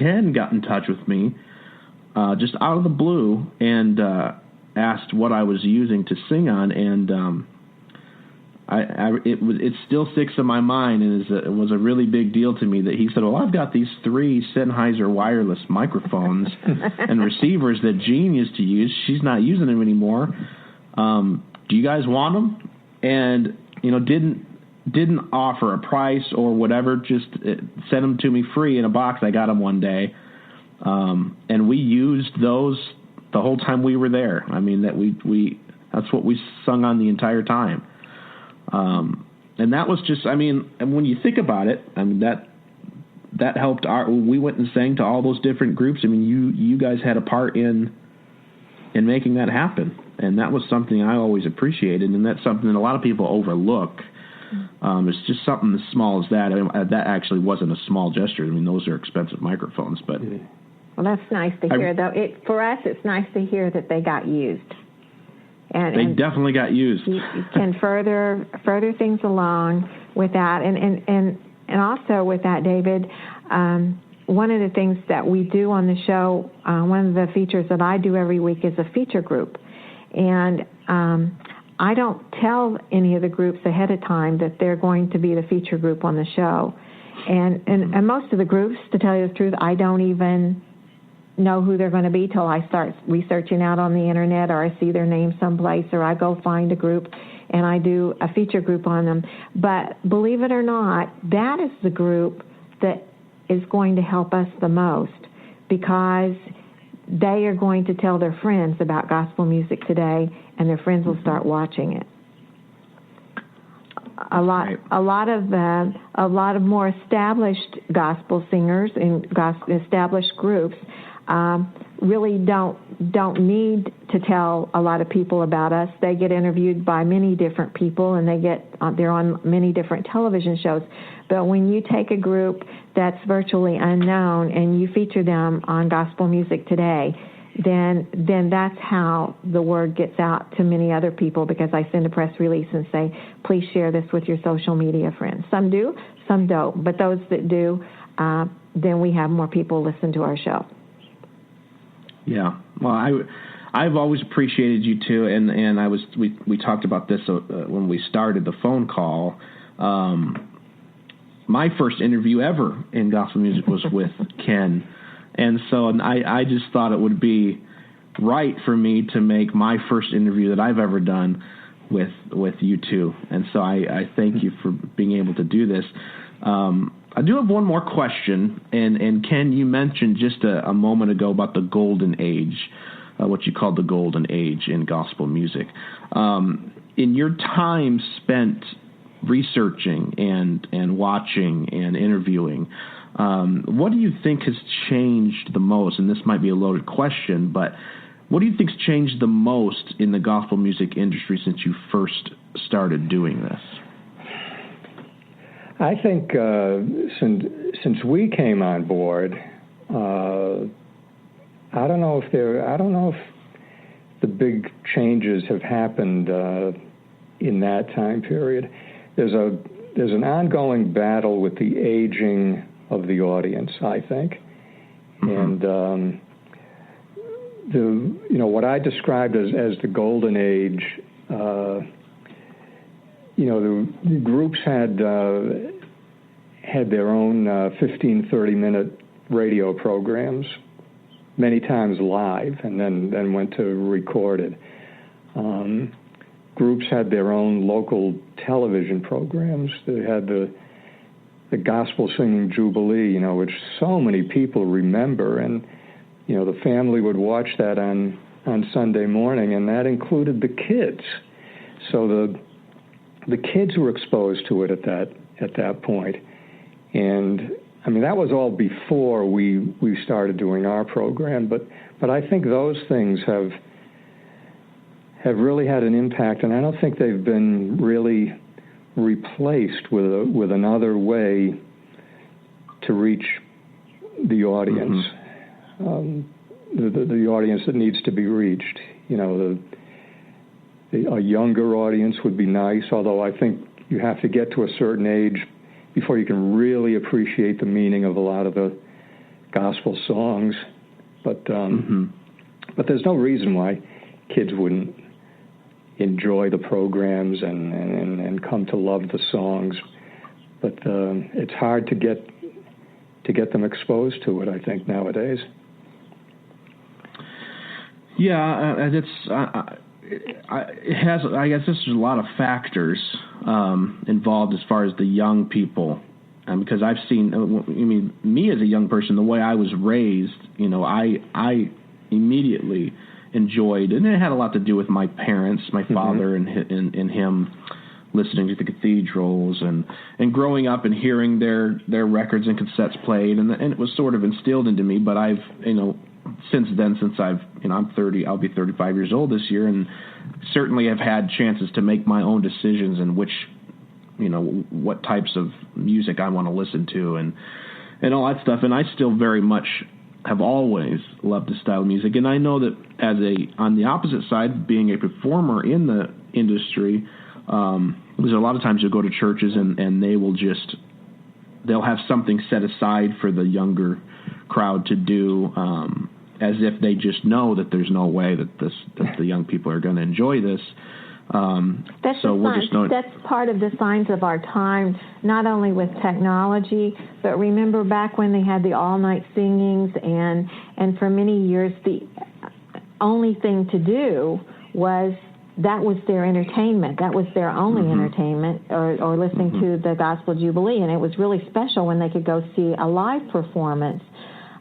Ken got in touch with me just out of the blue and asked what I was using to sing on, and it still sticks in my mind, and it was a really big deal to me that he said, well, I've got these 3 Sennheiser wireless microphones and receivers that Jean used to use. She's not using them anymore. Do you guys want them? And, didn't offer a price or whatever, just sent them to me free in a box. I got them one day. And we used those the whole time we were there. I mean, that's what we sung on the entire time. And that was just, and when you think about it, that helped we went and sang to all those different groups. You guys had a part in making that happen. And that was something I always appreciated. And that's something that a lot of people overlook. It's just something as small as that. That actually wasn't a small gesture. Those are expensive microphones, but. Well, that's nice to hear, though. For us, it's nice to hear that they got used. And they definitely got used. You can further things along with that, and also with that, David. One of the things that we do on the show, one of the features that I do every week is a feature group, and I don't tell any of the groups ahead of time that they're going to be the feature group on the show, and most of the groups, to tell you the truth, I don't even know who they're going to be till I start researching out on the internet, or I see their name someplace, or I go find a group and I do a feature group on them. But believe it or not, that is the group that is going to help us the most, because they are going to tell their friends about gospel music today, and their friends will start watching it. A lot of more established gospel singers and established groups really don't need to tell a lot of people about us. They get interviewed by many different people, and they're on many different television shows. But when you take a group that's virtually unknown and you feature them on Gospel Music Today, then that's how the word gets out to many other people, because I send a press release and say, please share this with your social media friends. Some do, some don't. But those that do, then we have more people listen to our show. Yeah. Well, I've always appreciated you too, and we talked about this when we started the phone call. My first interview ever in gospel music was with Ken, and so I just thought it would be right for me to make my first interview that I've ever done with you two, and so I thank you for being able to do this. I do have one more question, and Ken, you mentioned just a moment ago about the golden age, what you called the golden age in gospel music. In your time spent researching and watching and interviewing, what do you think has changed the most? And this might be a loaded question, but what do you think's changed the most in the gospel music industry since you first started doing this? I think since we came on board, I don't know if the big changes have happened in that time period. There's an ongoing battle with the aging of the audience, I think, and what I described as the golden age. The groups had their own 15, 30-minute radio programs, many times live, and then went to recorded. Groups had their own local television programs. They had the Gospel Singing Jubilee, which so many people remember, and the family would watch that on Sunday morning, and that included the kids. So the kids were exposed to it at that point. And that was all before we started doing our program, but I think those things have really had an impact, and I don't think they've been really replaced with another way to reach the audience, the audience that needs to be reached. A younger audience would be nice, although I think you have to get to a certain age before you can really appreciate the meaning of a lot of the gospel songs, but there's no reason why kids wouldn't enjoy the programs and come to love the songs. But it's hard to get them exposed to it, I think, nowadays. Yeah, it has. I guess there's a lot of factors involved as far as the young people, because I've seen. I mean, me as a young person, the way I was raised, I immediately enjoyed, and it had a lot to do with my parents, my father, and him listening to the cathedrals and growing up and hearing their records and cassettes played, and it was sort of instilled into me. But I've since then, since I'm 30, I'll be 35 years old this year, and certainly have had chances to make my own decisions in which, what types of music I want to listen to and all that stuff. And I still very much have always loved this style of music. And I know that on the opposite side, being a performer in the industry, there's a lot of times you'll go to churches and they'll have something set aside for the younger crowd to do, as if they just know that there's no way that the young people are going to enjoy this. That's part of the signs of our time, not only with technology, but remember back when they had the all-night singings, and for many years the only thing to do was their entertainment. That was their only entertainment, or listening to the Gospel Jubilee, and it was really special when they could go see a live performance.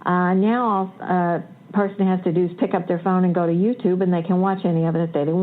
Now all a person has to do is pick up their phone and go to YouTube, and they can watch any of it that they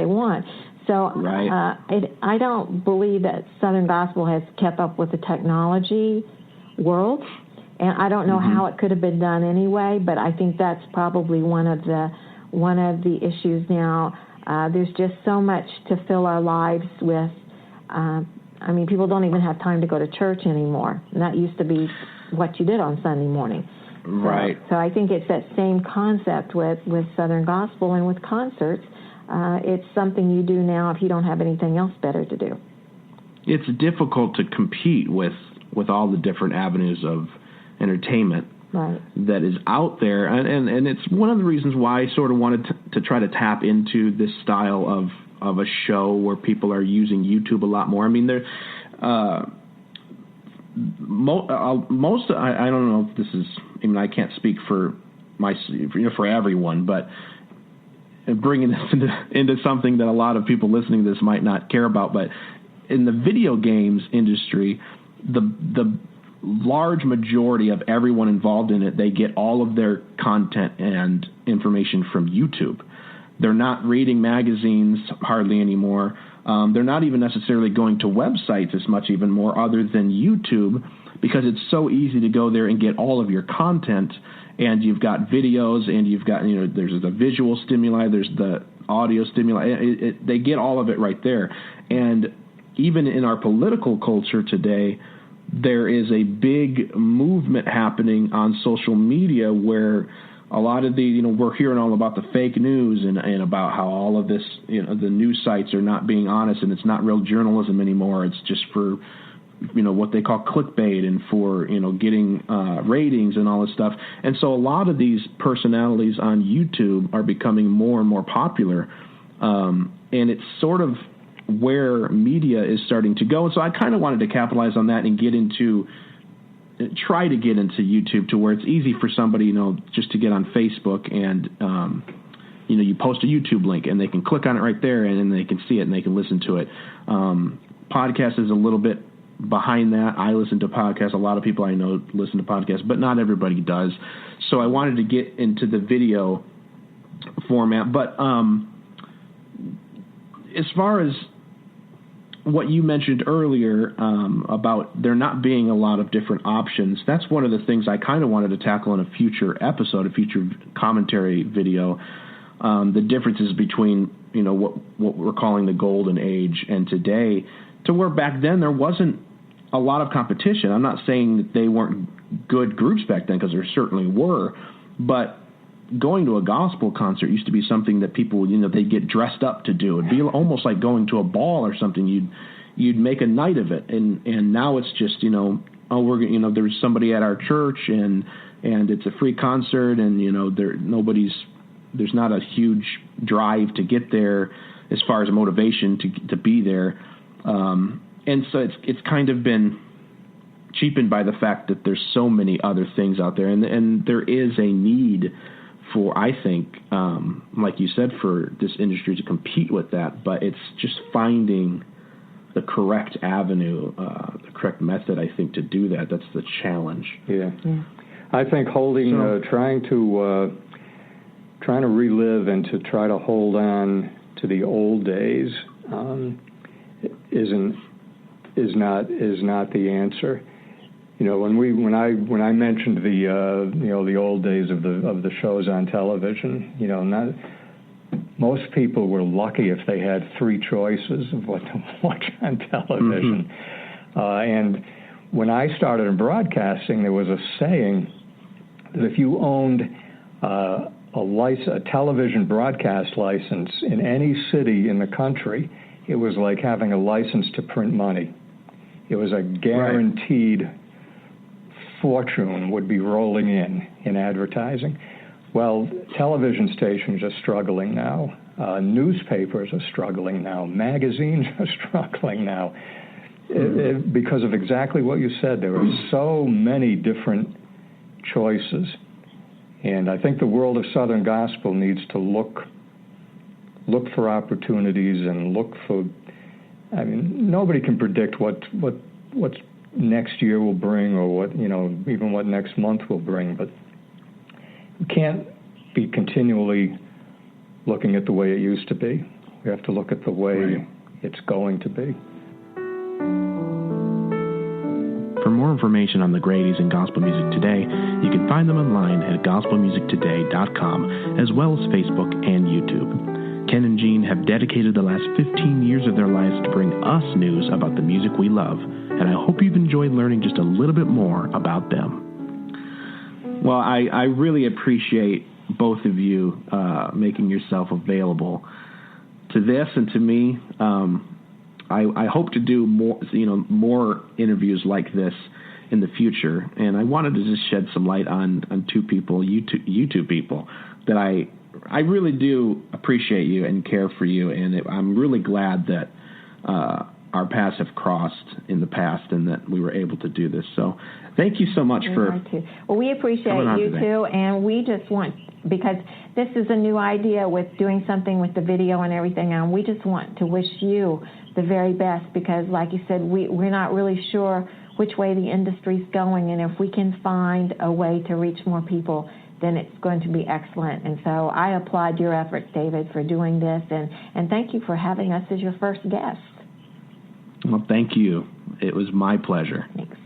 want. So right. I don't believe that Southern Gospel has kept up with the technology world, and I don't know how it could have been done anyway. But I think that's probably one of the issues now. There's just so much to fill our lives with. People don't even have time to go to church anymore, and that used to be what you did on Sunday morning. Right. So I think it's that same concept with Southern Gospel and with concerts. It's something you do now if you don't have anything else better to do. It's difficult to compete with all the different avenues of entertainment that is out there. And it's one of the reasons why I sort of wanted to try to tap into this style of a show where people are using YouTube a lot more. I mean, there most I don't know if this is, I can't speak for everyone, but bringing this into something that a lot of people listening to this might not care about, but in the video games industry, the large majority of everyone involved in it, they get all of their content and information from YouTube. They're not reading magazines hardly anymore. They're not even necessarily going to websites as much even more other than YouTube, because it's so easy to go there and get all of your content, and you've got videos, and you've got, there's the visual stimuli, there's the audio stimuli. They get all of it right there. And even in our political culture today, there is a big movement happening on social media where a lot of the, we're hearing all about the fake news and about how all of this, the news sites are not being honest, and it's not real journalism anymore. It's just for, what they call clickbait and for, getting ratings and all this stuff. And so a lot of these personalities on YouTube are becoming more and more popular. And it's sort of where media is starting to go. And so I kind of wanted to capitalize on that and try to get into YouTube to where it's easy for somebody, just to get on Facebook and, you post a YouTube link and they can click on it right there and then they can see it and they can listen to it. Podcast is a little bit behind that. I listen to podcasts. A lot of people I know listen to podcasts, but not everybody does. So I wanted to get into the video format. But as far as what you mentioned earlier about there not being a lot of different options, that's one of the things I kind of wanted to tackle in a future episode, a future commentary video, the differences between, what we're calling the golden age and today, to where back then there wasn't a lot of competition. I'm not saying that they weren't good groups back then, because there certainly were, but going to a gospel concert used to be something that people, they'd get dressed up to do. It'd be almost like going to a ball or something. You'd make a night of it. And now it's just, there's somebody at our church and and it's a free concert, and there's not a huge drive to get there as far as motivation to be there, and so it's kind of been cheapened by the fact that there's so many other things out there, and there is a need for, I think, like you said, for this industry to compete with that, but it's just finding the correct avenue, the correct method, I think, to do that. That's the challenge. Yeah. I think trying to relive and to try to hold on to the old days is not the answer. When I mentioned the old days of the shows on television, most people were lucky if they had three choices of what to watch on television. And when I started in broadcasting, there was a saying that if you owned a television broadcast license in any city in the country, it was like having a license to print money. It was a guaranteed fortune would be rolling in advertising. Well, television stations are struggling now. Newspapers are struggling now. Magazines are struggling now because of exactly what you said. There are so many different choices. And I think the world of Southern Gospel needs to look for opportunities and look for, nobody can predict what's next year will bring, or even what next month will bring, but we can't be continually looking at the way it used to be. We have to look at the way it's going to be. For more information on the Gradys and Gospel Music Today, you can find them online at gospelmusictoday.com, as well as Facebook and YouTube. Ken and Jean have dedicated the last 15 years of their lives to bring us news about the music we love, and I hope you've enjoyed learning just a little bit more about them. Well, I really appreciate both of you making yourself available to this and to me. I hope to do more interviews like this in the future, and I wanted to just shed some light on two people, you two people, that I really do appreciate you and care for you, and I'm really glad that our paths have crossed in the past and that we were able to do this. So thank you so much Well, we appreciate you too, and we just want, because this is a new idea with doing something with the video and everything, and we just want to wish you the very best, because like you said, we're not really sure which way the industry's going, and if we can find a way to reach more people, then it's going to be excellent. And so I applaud your efforts, David, for doing this, and thank you for having us as your first guest. Well, thank you. It was my pleasure. Thanks.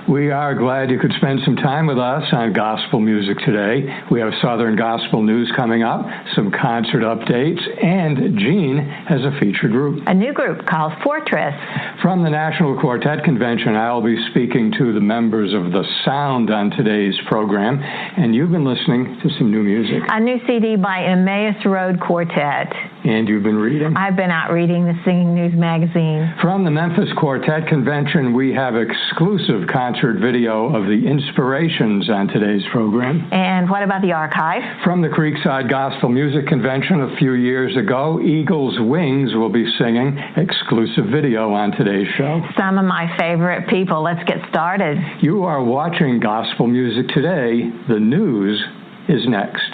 We are glad you could spend some time with us on Gospel Music Today. We have Southern Gospel news coming up, some concert updates, and Jean has a featured group. A new group called Fortress. From the National Quartet Convention, I'll be speaking to the members of The Sound on today's program, and you've been listening to some new music. A new CD by Emmaus Road Quartet. And you've been reading? I've been out reading the Singing News magazine. From the Memphis Quartet Convention, we have exclusive concert video of the Inspirations on today's program. And what about the archive? From the Creekside Gospel Music Convention a few years ago, Eagles Wings will be singing exclusive video on today's show. Some of my favorite people. Let's get started. You are watching Gospel Music Today. The news is next.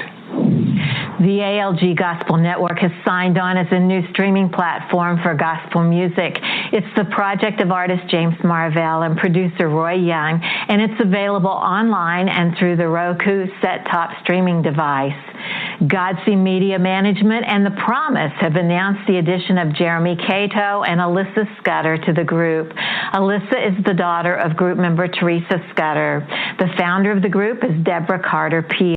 The ALG Gospel Network has signed on as a new streaming platform for gospel music. It's the project of artist James Marvell and producer Roy Young, and it's available online and through the Roku set-top streaming device. Godsey Media Management and The Promise have announced the addition of Jeremy Cato and Alyssa Scudder to the group. Alyssa is the daughter of group member Teresa Scudder. The founder of the group is Deborah Carter Peele.